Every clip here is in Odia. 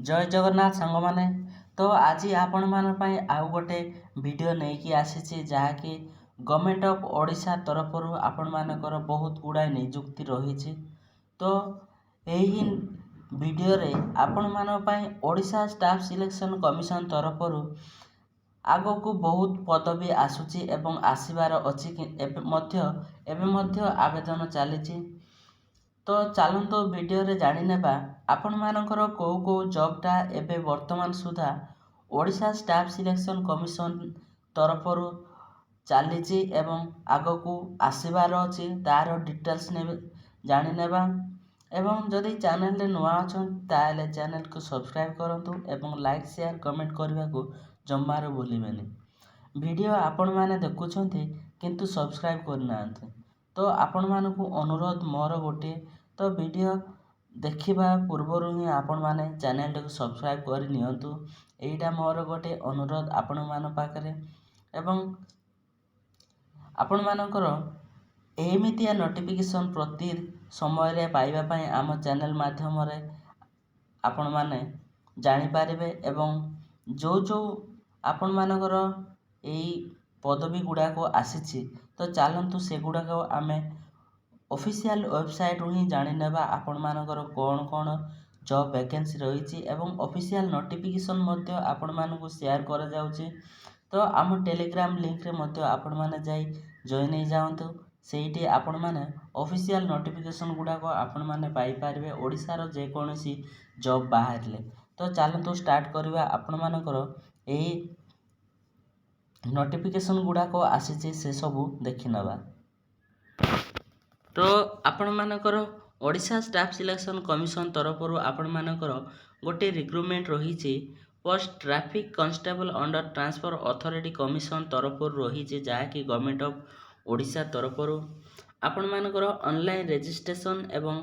जय जगन्नाथ सांगमाने। तो आज आपण मान पई आउ गोटे वीडियो नहीं आसी जहाँकि गवर्नमेंट ऑफ ओडिशा तरफ आपण मानकर बहुत गुड़ाए नियुक्ति रही। तो यही वीडियो रे आपण मान पई ओडिशा स्टाफ सिलेक्शन कमिशन तरफ आगो को बहुत पदवी आसूची एवं आसबार अच्छी एवं आवेदन चली। तो चलतु वीडियो रे जानी नेबा आपण मानकर को जॉबटा एबे वर्तमान सुधा ओडिशा स्टाफ सिलेक्शन कमिशन तरफ चली एवं आगो को आसबार अच्छी तार डिटेल्स ने जानी नेबा। एवं जदि चैनल रे नुआ अछन ताले चैनल को सब्सक्राइब करंतु एवं लाइक शेयर कमेंट करबा को जम्मार भूलिबेनी। वीडियो आपण माने देखुछंती किंतु सब्सक्राइब करनांते तो आपण मानकु अनुरोध मोर गोटे तो वीडियो देखिबा पूर्वर ही आपण माने चैनल को सब्सक्राइब कर नियंतु। एटा मोर गोटे अनुरोध आपण मान पाखरे। एवं आपण मानकर एमितिया नोटिफिकेशन प्रति समय रे पाइबा पई आम चैनल माध्यम रे आपण माने जानि पारिबे। एवं जो आपण मानकर एई पदवी गुड़ा को आसी तो चलतु से गुड़ा को आमे ऑफिशियल वेबसाइट ही जानि नेबा आपण मानकर कौन कौन जॉब वैकेंसी रही एवं ऑफिशियल नोटिफिकेशन मध्य आपण मानकु शेयर करा जाउची। तो आम टेलीग्राम लिंक रे मध्य आपण माने जाई जॉइन हो जाउंतु। सेठी आपण माने ऑफिशियल नोटिफिकेशन गुड़ा को आपण माने पाई पारिबे ओडिसा रो जे कोनोसी जॉब बाहरले। तो चलतु स्टार्ट करबा आपण मानकर एई नोटिफिकेशन गुड़ा को आसी से सबू देखि नबा। तो आपण मानकर ओडिशा स्टाफ सिलेक्शन कमिशन तरफ आपण मानकर गोटे रिक्रुटमेंट रही post traffic constable under transfer authority commission तरफ रही जहाँकि गवर्नमेंट ऑफ ओडिशा तरफ आपण मानकर ऑनलाइन रजिस्ट्रेशन एवं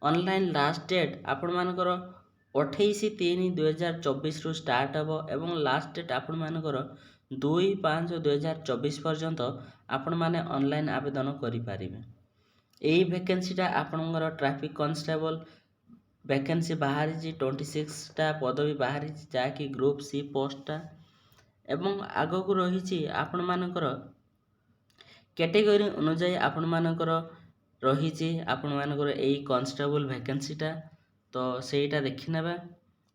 ऑनलाइन लास्ट डेट आपण मानकर 28/3/2024 रु स्टार्ट हबो एवं लास्ट डेट आपण मानकर 2/5/2024 पर्यंत आपण माने ऑनलाइन आवेदन करि पारिबे। एई वैकेंसीटा आपणकर ट्रैफिक कांस्टेबल वैकेंसी बाहरी 26टा पदवी बाहरी जहाँकि ग्रुप सी पोस्टा एवं आगो को रही आपण मानकर कैटेगरी अनुसार आपण मानकर रही आपण मानकर एई कांस्टेबल वैकेंसीटा तो सेटा देखि नेबा।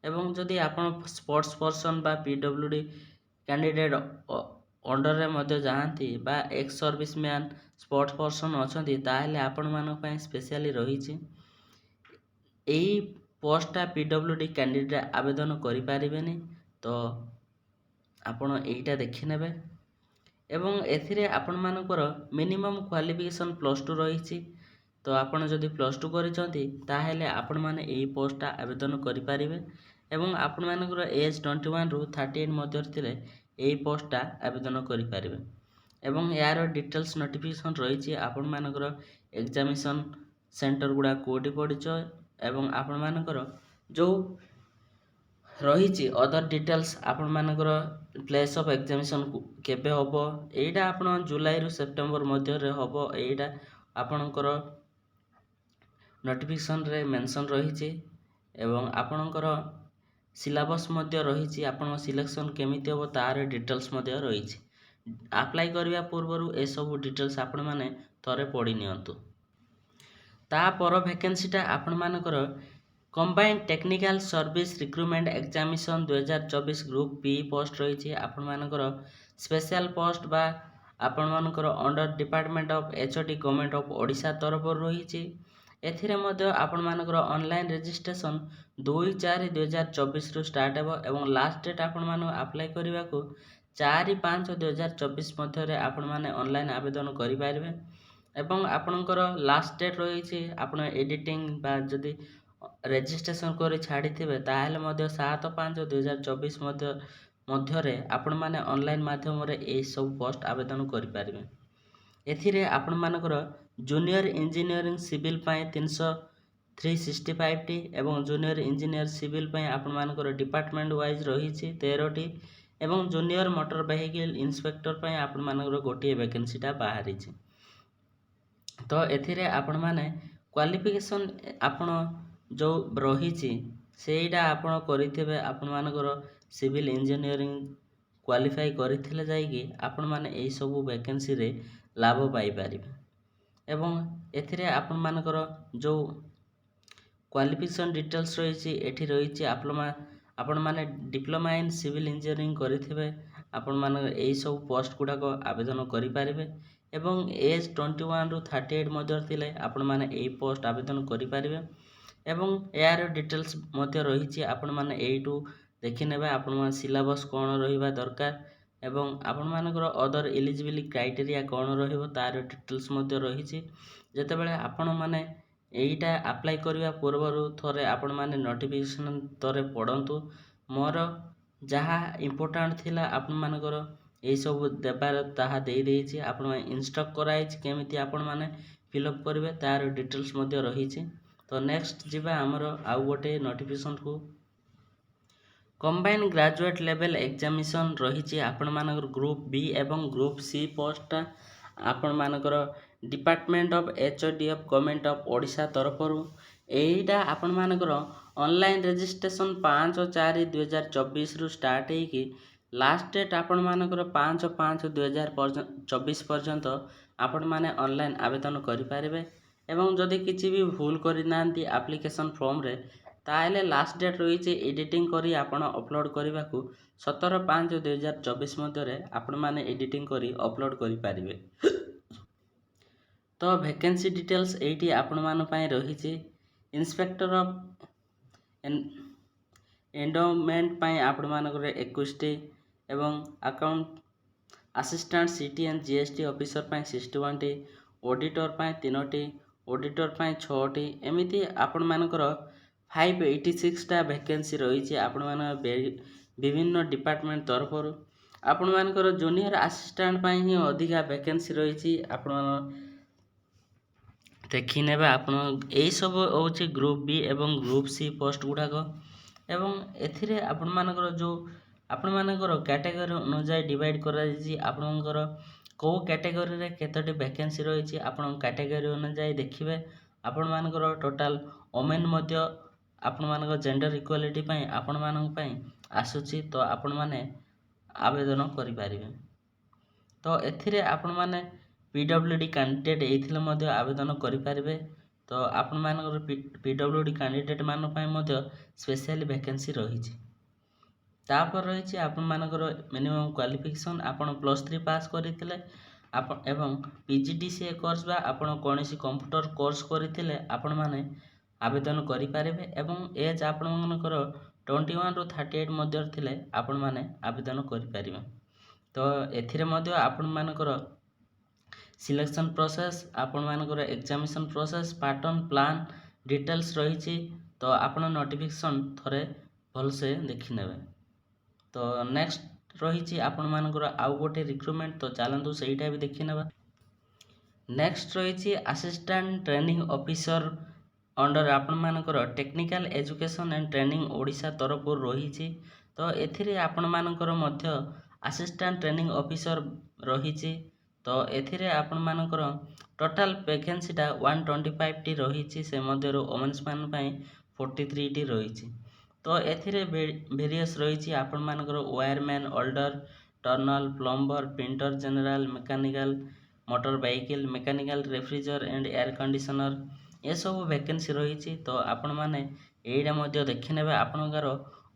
एवं जदि आपण स्पोर्ट्स पर्सन बा पीडब्ल्यूडी कैंडिडेट अंडर रे मध्य जाहांती बा ex service man sports person अछंती ताहेले आपण मान पई स्पेशली रही एई पोस्टा पीडब्ल्यूडी कैंडिडेट आवेदन करि पारिबेनी। तो आपण एटा देखि नेबे। एवं एथिरे आपण मानकर मिनिमम क्वालिफिकेशन +2 रही। तो आपण जदि +2 करिसंती ताहेले आपण माने एई पोस्टा आवेदन करि पारिबे। एवं आपण मानकर एज 21 रु 38 मध्य थिले एई पोस्टा आवेदन करि पारिबे। एवं यार डिटेल्स नोटिफिकेशन रही आपण मानकर एग्जामिनेशन सेंटर गुड़ा कोडी पड़िछ एवं आपण मानकर जो रही अदर डिटेल्स आपण मानकर प्लेस ऑफ एग्जामिनेशन केबे होबो एटा आपण जुलाई रु सेप्टेम्बर मध्य रे होबो एटा आपणकर नोटिफिकेशन रे मेंशन रही। एवं आपणकर सिलेबस मध्य रही आपण सिलेक्शन केमिति होबो तार डिटेल्स मध्य रही। अप्लाई करबा पूर्व ए सब डिटेल्स आपण माने थरे पढ़ी नियंतु। ता पर वैकेंसीटा आपण मानकर combined technical service recruitment examination 2024 group B post रही आपण मानकर स्पेशल पोस्ट बा आपण मानकर under department of HOD government of Odisha तरफ रही। एथिरे मध्य आपण मानकर ऑनलाइन रजिस्ट्रेशन 2/4/2024 रु स्टार्ट हेबो एवं लास्ट डेट आपण मान अप्लाई करबा को 4/5/2024 मध्य रे आपण माने ऑनलाइन आवेदन करि पारिबे। एवं आपणकर लास्ट डेट रही आपण एडिटिंग बा जदि रजिस्ट्रेशन कर छाड़ी थे ताहले मध्य 7/5/2024 मध्य रे आपण माने ऑनलाइन माध्यम रे ए सब पोस्ट आवेदन करि पारिबे। एथिरे आपण मानकर जूनियर इंजीनियरिंग सिविल पई 365 टी एवं जूनियर इंजीनियर सिविल पई आपण मानकर डिपार्टमेंट वाइज रही 13 टी एवं जूनियर मोटर व्हीकल इंस्पेक्टर पई आपण मानकर गोटे वैकेंसीटा बाहरी। तो एथिरे आपण माने क्वालिफिकेशन आपण जो रही ସେଇଟା ଆପଣ କରିଥିବେ ଆପଣମାନଙ୍କର ସିଭିଲ୍ ଇଞ୍ଜିନିୟରିଂ କ୍ୱାଲିଫାଇ କରିଥିଲେ ଯାଇକି ଆପଣମାନେ ଏଇସବୁ ଭ୍ୟାକେନ୍ସିରେ ଲାଭ ପାଇପାରିବେ। ଏବଂ ଏଥିରେ ଆପଣମାନଙ୍କର ଯେଉଁ କ୍ୱାଲିଫିକେସନ୍ ଡିଟେଲ୍ସ ରହିଛି ଏଠି ରହିଛି ଆପଣମାନେ ଡିପ୍ଲୋମା ଇନ୍ ସିଭିଲ୍ ଇଞ୍ଜିନିୟରିଂ କରିଥିବେ ଆପଣମାନଙ୍କର ଏଇସବୁ ପୋଷ୍ଟ ଗୁଡ଼ାକ ଆବେଦନ କରିପାରିବେ। ଏବଂ ଏଜ୍ 21ରୁ 38 ମଧ୍ୟରେ ଥିଲେ ଆପଣମାନେ ଏଇ ପୋଷ୍ଟ ଆବେଦନ କରିପାରିବେ। ଏବଂ ଏହାର ଡିଟେଲ୍ସ ମଧ୍ୟ ରହିଛି ଆପଣମାନେ ଏଇଠୁ ଦେଖିନେବେ ଆପଣମାନେ ସିଲାବସ୍ କ'ଣ ରହିବା ଦରକାର ଏବଂ ଆପଣମାନଙ୍କର ଅଦର ଏଲିଜିବିଲି କ୍ରାଇଟେରିଆ କ'ଣ ରହିବ ତାର ଡିଟେଲ୍ସ ମଧ୍ୟ ରହିଛି। ଯେତେବେଳେ ଆପଣମାନେ ଏଇଟା ଆପ୍ଲାଏ କରିବା ପୂର୍ବରୁ ଥରେ ଆପଣମାନେ ନୋଟିଫିକେସନ୍ ଥରେ ପଢ଼ନ୍ତୁ। ମୋର ଯାହା ଇମ୍ପୋର୍ଟାଣ୍ଟ ଥିଲା ଆପଣମାନଙ୍କର ଏଇସବୁ ଦେବାର ତାହା ଦେଇଛି ଆପଣମାନେ ଇନଷ୍ଟ୍ରକ୍ଟ କରାଯାଇଛି କେମିତି ଆପଣମାନେ ଫିଲ୍ଅପ୍ କରିବେ ତାର ଡିଟେଲ୍ସ ମଧ୍ୟ ରହିଛି। ତ ନେକ୍ସଟ ଯିବା ଆମର ଆଉ ଗୋଟେ ନୋଟିଫିକେସନ୍କୁ। କମ୍ବାଇନ୍ ଗ୍ରାଜୁଏଟ୍ ଲେଭେଲ୍ ଏକ୍ଜାମିନେସନ୍ ରହିଛି ଆପଣମାନଙ୍କର ଗ୍ରୁପ୍ ବି ଏବଂ ଗ୍ରୁପ୍ ସି ପୋଷ୍ଟଟା ଆପଣମାନଙ୍କର department of HOD government of Odisha ତରଫରୁ। ଏଇଟା ଆପଣମାନଙ୍କର ଅନଲାଇନ୍ ରେଜିଷ୍ଟ୍ରେସନ୍ 5/4/2024ରୁ ଷ୍ଟାର୍ଟ ହେଇକି ଲାଷ୍ଟ ଡେଟ୍ ଆପଣମାନଙ୍କର 5/5/2024 ପର୍ଯ୍ୟନ୍ତ ଆପଣମାନେ ଅନଲାଇନ୍ ଆବେଦନ କରିପାରିବେ। ଏବଂ ଯଦି କିଛି ବି ଭୁଲ କରିନାହାନ୍ତି ଆପ୍ଲିକେସନ୍ ଫର୍ମରେ ତାହେଲେ ଲାଷ୍ଟ ଡେଟ୍ ରହିଛି ଏଡ଼ିଟିଂ କରି ଆପଣ ଅପଲୋଡ଼ କରିବାକୁ 17/5/2024 ମଧ୍ୟରେ ଆପଣମାନେ ଏଡ଼ିଟିଂ କରି ଅପଲୋଡ଼ କରିପାରିବେ। ତ ଭ୍ୟାକେନ୍ସି ଡିଟେଲ୍ସ ଏଇଠି ଆପଣମାନଙ୍କ ପାଇଁ ରହିଛି। ଇନ୍ସପେକ୍ଟର ଅଫ୍ ଏଣ୍ଡୋମେଣ୍ଟ ପାଇଁ ଆପଣମାନଙ୍କର 21ଟି ଏବଂ account assistant CT and GST officer ପାଇଁ 61ଟି, ଅଡ଼ିଟର ପାଇଁ 3ଟି, ଅଡ଼ିଟର ପାଇଁ 6ଟି, ଏମିତି ଆପଣମାନଙ୍କର 586ଟା ଭ୍ୟାକେନ୍ସି ରହିଛି ଆପଣମାନଙ୍କ ବିଭିନ୍ନ ଡିପାର୍ଟମେଣ୍ଟ ତରଫରୁ। ଆପଣମାନଙ୍କର ଜୁନିୟର ଆସିଷ୍ଟାଣ୍ଟ ପାଇଁ ହିଁ ଅଧିକା ଭ୍ୟାକେନ୍ସି ରହିଛି ଆପଣମାନଙ୍କ ଦେଖିନେବେ। ଆପଣ ଏଇସବୁ ହେଉଛି ଗ୍ରୁପ୍ ବି ଏବଂ ଗ୍ରୁପ୍ ସି ପୋଷ୍ଟ ଗୁଡ଼ାକ। ଏବଂ ଏଥିରେ ଆପଣମାନଙ୍କର କ୍ୟାଟେଗୋରୀ ଅନୁଯାୟୀ ଡିଭାଇଡ଼ କରାଯାଇଛି। ଆପଣଙ୍କର କେଉଁ କ୍ୟାଟେଗୋରୀରେ କେତୋଟି ଭ୍ୟାକେନ୍ସି ରହିଛି ଆପଣଙ୍କ କ୍ୟାଟେଗୋରୀ ଅନୁଯାୟୀ ଦେଖିବେ। ଆପଣମାନଙ୍କର ଟୋଟାଲ ଓମେନ୍ ମଧ୍ୟ ଆପଣମାନଙ୍କ ଜେଣ୍ଡର ଇକ୍ୱାଲିଟି ପାଇଁ ଆପଣମାନଙ୍କ ପାଇଁ ଆସୁଛି ତ ଆପଣମାନେ ଆବେଦନ କରିପାରିବେ। ତ ଏଥିରେ ଆପଣମାନେ PWD କ୍ୟାଣ୍ଡିଡେଟ୍ ଏଇଥିଲେ ମଧ୍ୟ ଆବେଦନ କରିପାରିବେ। ତ ଆପଣମାନଙ୍କର PWD କ୍ୟାଣ୍ଡିଡେଟ୍ ମାନଙ୍କ ପାଇଁ ମଧ୍ୟ ସ୍ପେଶିଆଲି ଭ୍ୟାକେନ୍ସି ରହିଛି। ତାପରେ ରହିଛି ଆପଣମାନଙ୍କର ମିନିମମ୍ କ୍ୱାଲିଫିକେସନ୍ ଆପଣ +3 ପାସ୍ କରିଥିଲେ ଏବଂ PGDCA କୋର୍ସ ବା ଆପଣ କୌଣସି କମ୍ପ୍ୟୁଟର କୋର୍ସ କରିଥିଲେ ଆପଣମାନେ ଆବେଦନ କରିପାରିବେ। ଏବଂ ଏଜ୍ ଆପଣମାନଙ୍କର 21ରୁ 38 ମଧ୍ୟରେ ଥିଲେ ଆପଣମାନେ ଆବେଦନ କରିପାରିବେ। ତ ଏଥିରେ ମଧ୍ୟ ଆପଣମାନଙ୍କର ସିଲେକ୍ସନ୍ ପ୍ରୋସେସ୍ ଆପଣମାନଙ୍କର examination process pattern plan details ରହିଛି। ତ ଆପଣ ନୋଟିଫିକେସନ୍ ଥରେ ଭଲସେ ଦେଖିନେବେ। ତ ନେକ୍ସଟ ରହିଛି ଆପଣମାନଙ୍କର ଆଉ ଗୋଟେ ରିକ୍ରୁଟମେଣ୍ଟ ତ ଚାଲନ୍ତୁ ସେଇଟା ବି ଦେଖିନେବା। ନେକ୍ସଟ ରହିଛି ଆସିଷ୍ଟାଣ୍ଟ ଟ୍ରେନିଂ ଅଫିସର ଅଣ୍ଡର ଆପଣମାନଙ୍କର technical education and training Odisha ତରଫରୁ ରହିଛି। ତ ଏଥିରେ ଆପଣମାନଙ୍କର ମଧ୍ୟ ଆସିଷ୍ଟାଣ୍ଟ ଟ୍ରେନିଂ ଅଫିସର ରହିଛି। ତ ଏଥିରେ ଆପଣମାନଙ୍କର ଟୋଟାଲ ଭ୍ୟାକେନ୍ସିଟା 125ଟି ରହିଛି। ସେ ମଧ୍ୟରୁ ଓମେନ୍ସ ମାନଙ୍କ ପାଇଁ 43ଟି ରହିଛି। ତ ଏଥିରେ ଭେରିୟସ୍ ରହିଛି ଆପଣମାନଙ୍କର wireman, welder, turner, plumber, printer, general, mechanical, motor vehicle, mechanical, refrigerator and air conditioner ଏସବୁ ଭ୍ୟାକେନ୍ସି ରହିଛି। ତ ଆପଣମାନେ ଏଇଟା ମଧ୍ୟ ଦେଖିନେବେ। ଆପଣଙ୍କର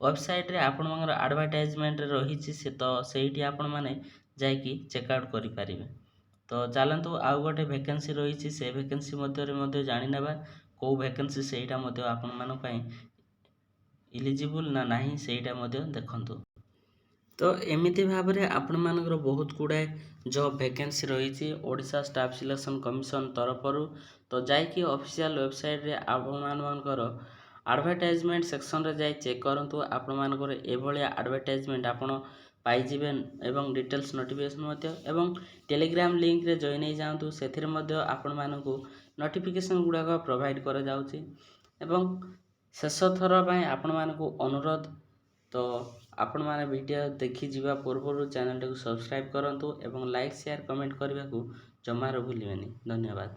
ୱେବସାଇଟ୍ରେ ଆପଣଙ୍କର ଆଡ଼ଭର୍ଟାଇଜମେଣ୍ଟରେ ରହିଛି ତ ସେଇଠି ଆପଣମାନେ ଯାଇକି ଚେକ୍ ଆଉଟ୍ କରିପାରିବେ। ତ ଚାଲନ୍ତୁ ଆଉ ଗୋଟେ ଭ୍ୟାକେନ୍ସି ରହିଛି ସେ ଭ୍ୟାକେନ୍ସି ମଧ୍ୟରେ ମଧ୍ୟ ଜାଣିନେବା କେଉଁ ଭ୍ୟାକେନ୍ସି ସେଇଟା ମଧ୍ୟ ଆପଣମାନଙ୍କ ପାଇଁ ଇଲିଜିବୁଲ୍ ନା ନାହିଁ ସେଇଟା ମଧ୍ୟ ଦେଖନ୍ତୁ। ତ ଏମିତି ଭାବରେ ଆପଣମାନଙ୍କର ବହୁତ ଗୁଡ଼ାଏ ଜବ୍ ଭ୍ୟାକେନ୍ସି ରହିଛି ଓଡ଼ିଶା ଷ୍ଟାଫ୍ ସିଲେକ୍ସନ୍ କମିଶନ ତରଫରୁ। ତ ଯାଇକି ଅଫିସିଆଲ ୱେବସାଇଟ୍ରେ ଆପଣମାନଙ୍କର ଆଡ଼ଭର୍ଟାଇଜମେଣ୍ଟ ସେକ୍ସନରେ ଯାଇ ଚେକ୍ କରନ୍ତୁ। ଆପଣମାନଙ୍କର ଏଭଳିଆ ଆଡ଼ଭର୍ଟାଇଜମେଣ୍ଟ ଆପଣ ପାଇଯିବେ ଏବଂ ଡିଟେଲ୍ସ ନୋଟିଫିକେସନ୍ ମଧ୍ୟ ଏବଂ ଟେଲିଗ୍ରାମ ଲିଙ୍କରେ ଜଏନ୍ ହେଇଯାଆନ୍ତୁ। ସେଥିରେ ମଧ୍ୟ ଆପଣମାନଙ୍କୁ ନୋଟିଫିକେସନ୍ ଗୁଡ଼ାକ ପ୍ରୋଭାଇଡ଼ କରାଯାଉଛି। ଏବଂ ଶେଷ ଥର ପାଇଁ ଆପଣମାନଙ୍କୁ ଅନୁରୋଧ ତ ଆପଣମାନେ ଭିଡ଼ିଓ ଦେଖି ଯିବା ପୂର୍ବରୁ ଚ୍ୟାନେଲଟିକୁ ସବସ୍କ୍ରାଇବ୍ କରନ୍ତୁ ଏବଂ ଲାଇକ୍, ସେୟାର, କମେଣ୍ଟ କରିବାକୁ ଜମାରୁ ଭୁଲିବେନି। ଧନ୍ୟବାଦ।